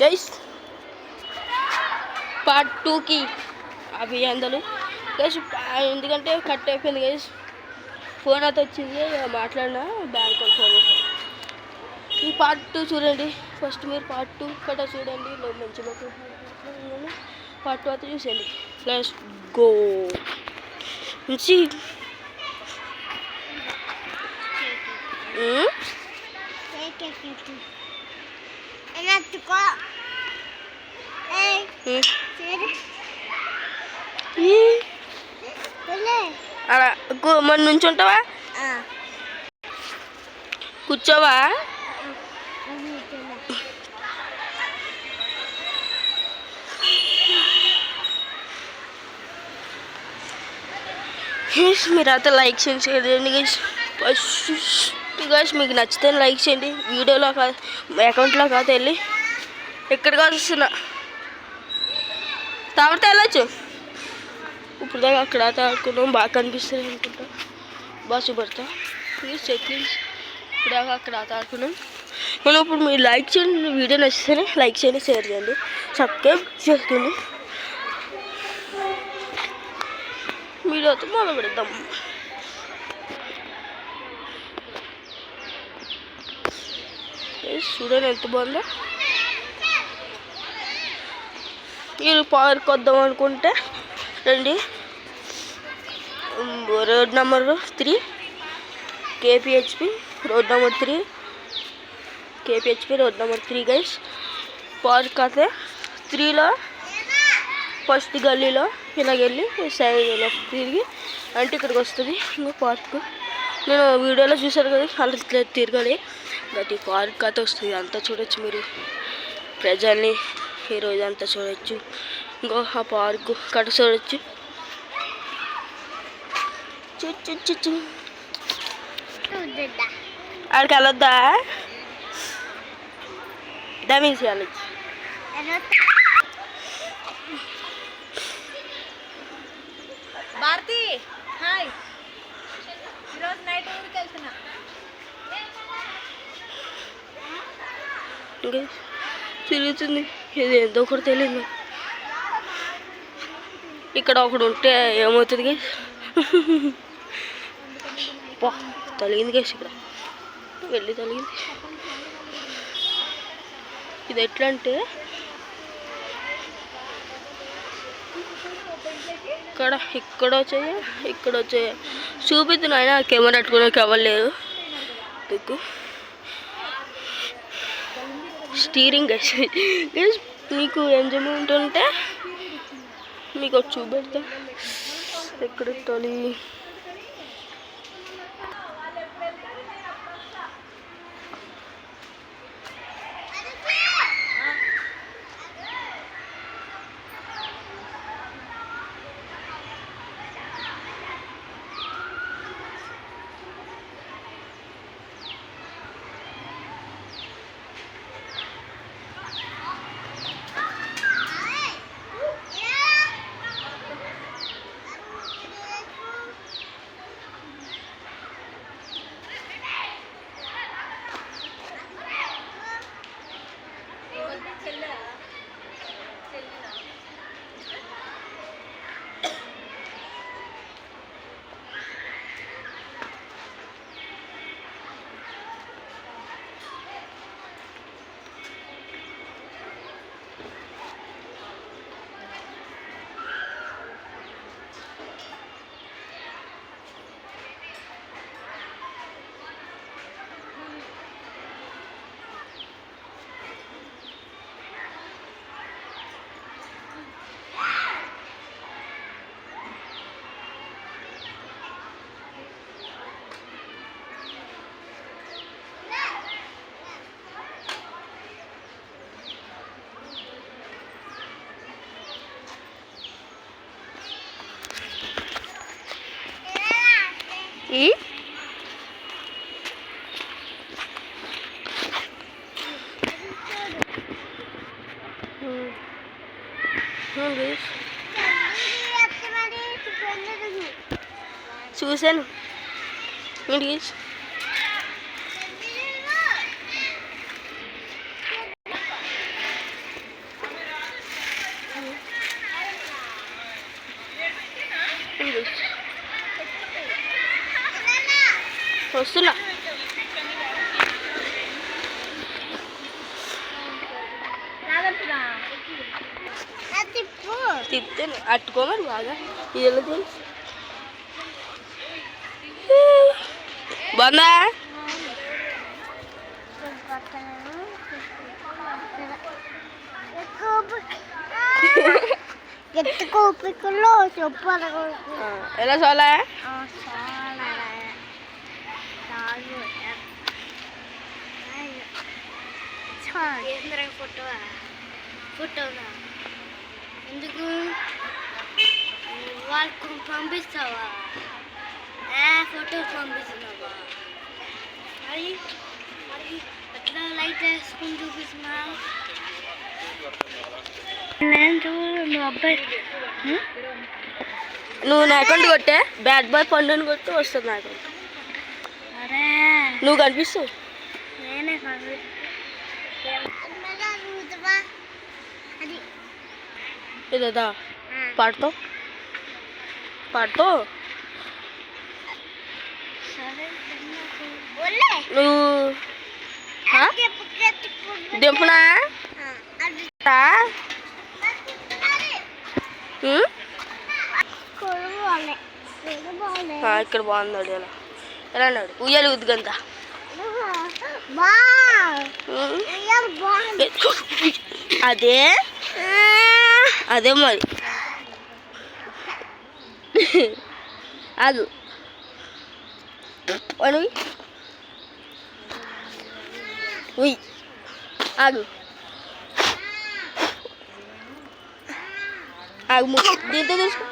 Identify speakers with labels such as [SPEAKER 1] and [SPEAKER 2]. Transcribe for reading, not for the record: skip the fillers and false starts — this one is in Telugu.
[SPEAKER 1] గైస్ పార్ట్ 2కి అవి అందరూ గైస్, ఎందుకంటే కట్ అయిపోయింది గైస్. ఫోన్ అయితే వచ్చింది, మాట్లాడినా బ్యాంక్ ఫోన్. ఈ పార్ట్ 2 చూడండి. ఫస్ట్ మీరు పార్ట్ 2 కట్ట చూడండి, మంచిగా పార్ట్ 2 అయితే చూసేయండి. Let's go. మంచి మన నుంచి ఉంటావా, కూర్చోవా? మీరైతే లైక్ చేయండి, షేర్ చేయండి గైస్. గైస్ మీకు నచ్చితే లైక్ చేయండి. వీడియోలో కాదు, అకౌంట్లో కాదు, వెళ్ళి ఎక్కడ కాదు వస్తున్నా తాగితే వెళ్ళచ్చు. ఇప్పుడు దాకా అక్కడ ఆడుకున్నాం, బాగా కనిపిస్తుంది అనుకుంటా, బాగా చూపడతా. Please check please. ఇప్పుడు దాకా అక్కడ ఆడుకున్నాం మనం. ఇప్పుడు మీరు లైక్ చేయండి, వీడియో నచ్చితేనే లైక్ చేయండి, షేర్ చేయండి, సబ్స్క్రైబ్ చేసుకోండి. వీడియోతో మొదలు పెడదాం. చూడండి ఎంత బాగుందో. మీరు పార్క్ వద్దాం అనుకుంటే రండి. Road number 3 KPHB, road number 3 KPHB, road number 3 guys. Park అయితే 3లో ఫస్ట్ గల్లీలో ఇలాగెళ్ళి సైడ్ లెఫ్ట్ తిరిగి అంటే ఇక్కడికి వస్తుంది ఇంకో పార్క్. నేను వీడియోలో చూసాను కదా, అలా తిరగాలి. ప్రతి పార్క్ అయితే వస్తుంది, అంతా చూడొచ్చు మీరు. ప్రజల్ని ఈరోజు అంతా చూడొచ్చు. ఇంకో ఆ పార్కు కట్ట చూడొచ్చు. ఆడికి వెళ్ళొద్దా? డమీన్స్ వెళ్ళొచ్చు.
[SPEAKER 2] భారతి హాయ్, ఈరోజు నైట్ ఊరికి వెళ్తున్నా.
[SPEAKER 1] తిరుగుతుంది, ఇది ఎంతో ఒకటి తెలియదు. ఇక్కడ ఒకడు ఉంటే ఏమవుతుంది గైస్? తలిగింది గైస్, ఇక్కడ వెళ్ళి తలిగింది. ఇది ఎట్లా అంటే ఇక్కడ వచ్చాయి చూపిద్దును. అయినా కెమెరా పెట్టుకోవడానికి అవ్వలేదు. స్టీరింగ్ గైస్, మీకు ఎంజాయ్మెంట్ ఉంటే మీకు చూపెడతా. ఎక్కడ తొలి చూశాను. ఏంటి వస్తున్నా. తిప్తే అట్టుకోమని బాగా ఇది తెలుసు బాగుందా. ఎలా సోలా
[SPEAKER 2] ఫోటోనా ఎందుకు వాళ్ళకు పంపిస్తావా? ఫోటోస్ పంపిస్తున్నావా? మరి మరి ఎట్లా లైట్ వేసుకుని చూపిస్తున్నా? నేను చూడు నువ్వు అబ్బాయి
[SPEAKER 1] నువ్వు నా అకౌంట్ కొట్టే బ్యాడ్ బాయ్ పండుని కొట్టి వస్తుంది నా అకౌంట్.
[SPEAKER 2] అరే
[SPEAKER 1] నువ్వు కనిపిస్తావు.
[SPEAKER 2] నేనే
[SPEAKER 1] ఇదా పాడుతావు పాడుతావు నువ్వు దింపునా ఇక్కడ బాగున్నాడు. ఎలా ఎలా అన్నాడు ఉయ్యాలి ఉద్దుగంత అదే అదే మరి ఆగు అని ఉయ్ ఆగు ఆగు దీంతో చూసుకో.